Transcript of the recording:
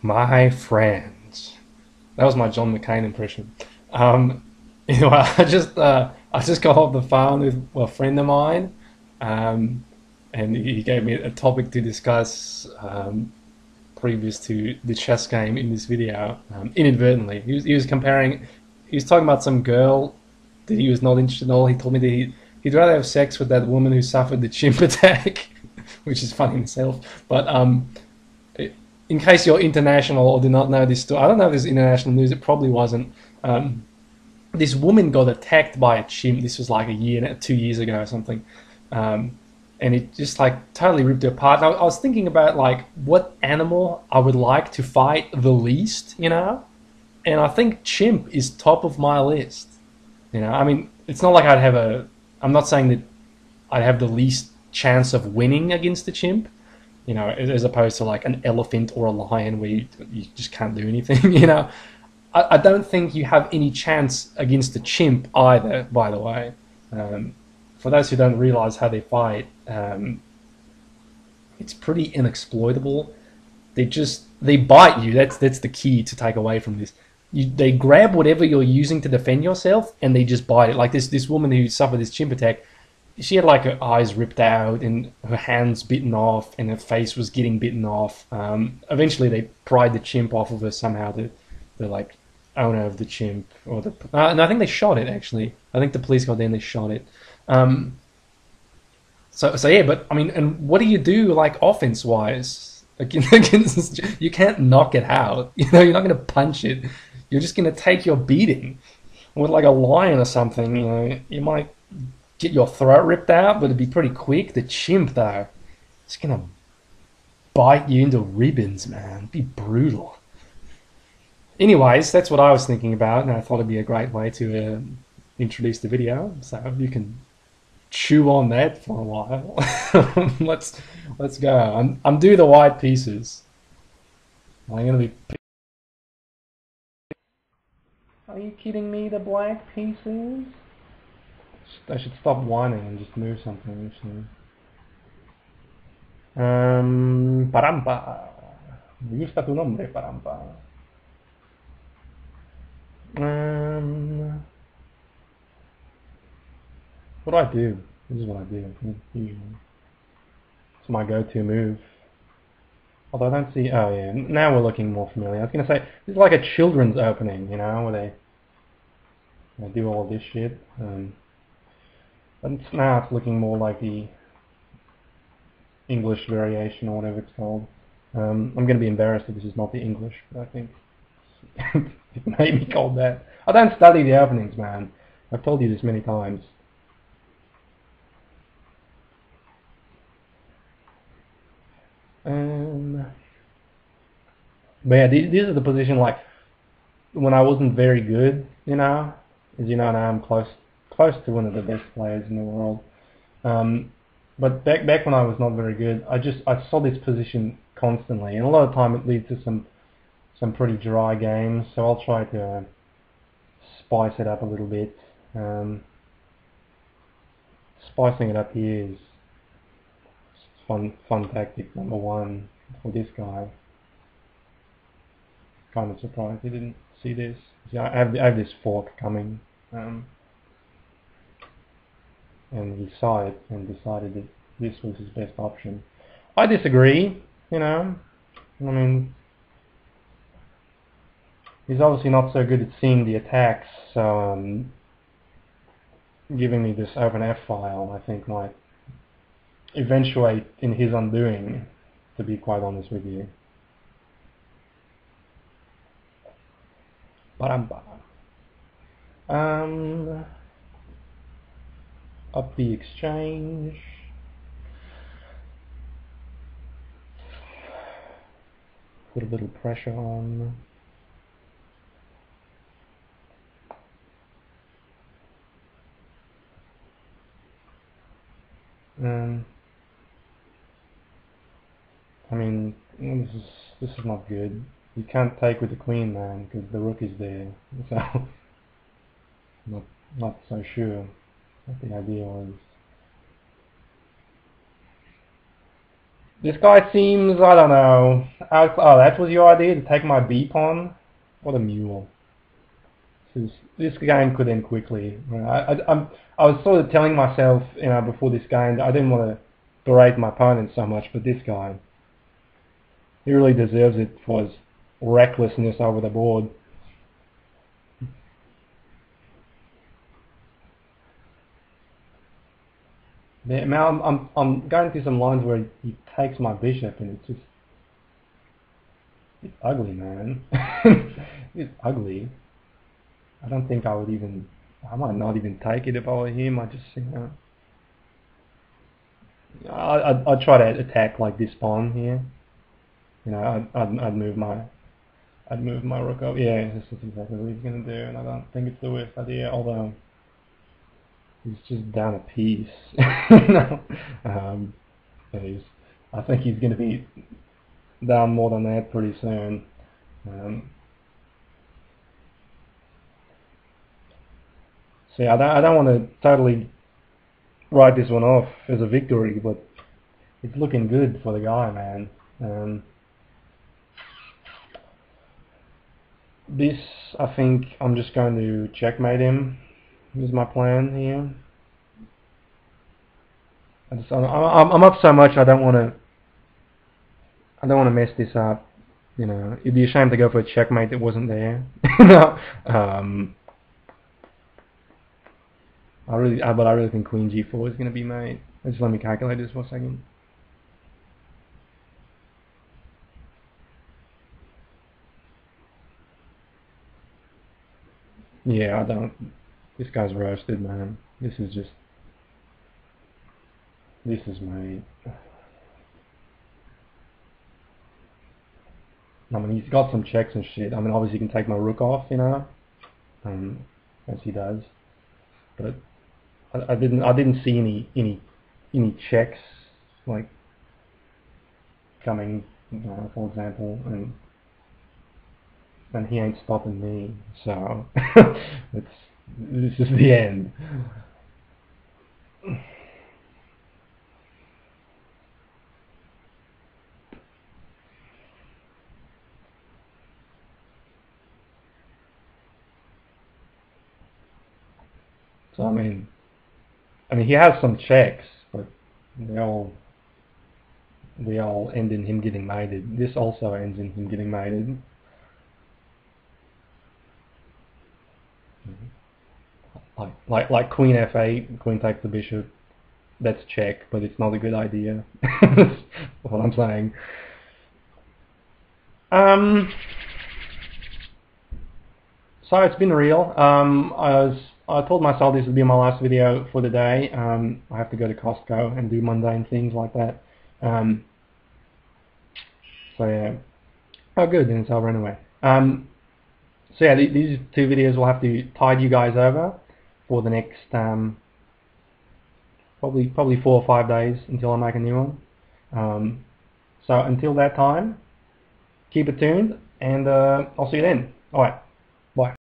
My friends. That was my John McCain impression. Um, anyway, I just got off the phone with a friend of mine, um, and he gave me a topic to discuss previous to the chess game in this video. Inadvertently, he was comparing. He was talking about some girl that he was not interested in. All he told me that he'd rather have sex with that woman who suffered the chimp attack, which is funny in itself. But in case you're international or do not know this story, I don't know if this is international news. It probably wasn't. Um, this woman got attacked by a chimp. This was like a year, 2 years ago or something, um, and it just like totally ripped her apart. And I was thinking about like what animal I would like to fight the least, and I think chimp is top of my list. I mean, it's not like I'd have a. I'm not saying that I'd have the least chance of winning against a chimp, as opposed to like an elephant or a lion where you just can't do anything, I don't think you have any chance against a chimp either, by the way. For those who don't realize how they fight, it's pretty inexploitable. They bite you. That's the key to take away from this. They grab whatever you're using to defend yourself and they just bite it. Like this woman who suffered this chimp attack, she had like her eyes ripped out and her hands bitten off and her face was getting bitten off. Eventually they pried the chimp off of her somehow. The like owner of the chimp or no, I think they shot it actually. I think the police got there and they shot it. So yeah, but I mean, and what do you do like offense wise against you can't knock it out. You're not going to punch it. You're just going to take your beating. With like a lion or something, you might get your throat ripped out, but it'd be pretty quick. The chimp, though, it's gonna bite you into ribbons, man. It'd be brutal. Anyways, that's what I was thinking about, and I thought it'd be a great way to introduce the video. So you can chew on that for a while. Let's go. I'm do the white pieces. I'm gonna be. Are you kidding me? The black pieces. I should stop whining and just move something. Actually. Parampa. Me gusta tu nombre, parampa. What do I do? This is what I do usually. It's my go-to move. Although I don't see. Oh yeah, now we're looking more familiar. I was gonna say this is like a children's opening, where they do all this shit. But now it's looking more like the English variation or whatever it's called. I'm going to be embarrassed if this is not the English, but I think it may be called that. I don't study the openings, man. I've told you this many times. But yeah, this is the position like when I wasn't very good, as you know now I'm close to one of the best players in the world. But back when I was not very good, I saw this position constantly, and a lot of time it leads to some pretty dry games. So I'll try to spice it up a little bit. Spicing it up here is fun tactic number one for this guy. Kind of surprised he didn't see this. See, I have this fork coming. And he saw it and decided that this was his best option. I disagree, I mean, he's obviously not so good at seeing the attacks, so giving me this open F file I think might eventuate in his undoing, to be quite honest with you. Parampa. Up the exchange. Put a little pressure on. I mean, this is not good. You can't take with the queen, man, because the rook is there. So, not so sure what the idea was. This guy seems, I don't know, Oh, that was your idea, to take my B pawn? What a mule. This game could end quickly. I was sort of telling myself, before this game, that I didn't want to berate my opponent so much, but this guy, he really deserves it for his recklessness over the board. Yeah, man, I'm going through some lines where he takes my bishop, and it's ugly, man. It's ugly. I don't think I would even. I might not even take it if I were him. I just, I'd try to attack like this pawn here. I'd move my rook up. Yeah, this is exactly what he's gonna do, and I don't think it's the worst idea. Although he's just down a piece. I think he's gonna be down more than that pretty soon. So yeah, I don't want to totally write this one off as a victory, but it's looking good for the guy, man. This, I think I'm just going to checkmate him. This is my plan here. I'm up so much. I don't want to mess this up. It'd be a shame to go for a checkmate that wasn't there. No. But I really think Queen G4 is going to be made. Just let me calculate this for a second. Yeah, I don't. This guy's roasted, man. This is made. I mean, he's got some checks and shit. I mean, obviously he can take my rook off, as he does. But I didn't see any checks like coming, for example, and he ain't stopping me. So this is the end. So I mean, he has some checks, but they all end in him getting mated. This also ends in him getting mated. Like Queen F8, Queen takes the bishop. That's check, but it's not a good idea. That's what I'm saying. So it's been real. I told myself this would be my last video for the day. I have to go to Costco and do mundane things like that. So yeah. Oh good, then it's over anyway. So yeah, these two videos will have to tide you guys over for the next probably 4 or 5 days until I make a new one. So until that time, keep it tuned, and I'll see you then. Alright, bye.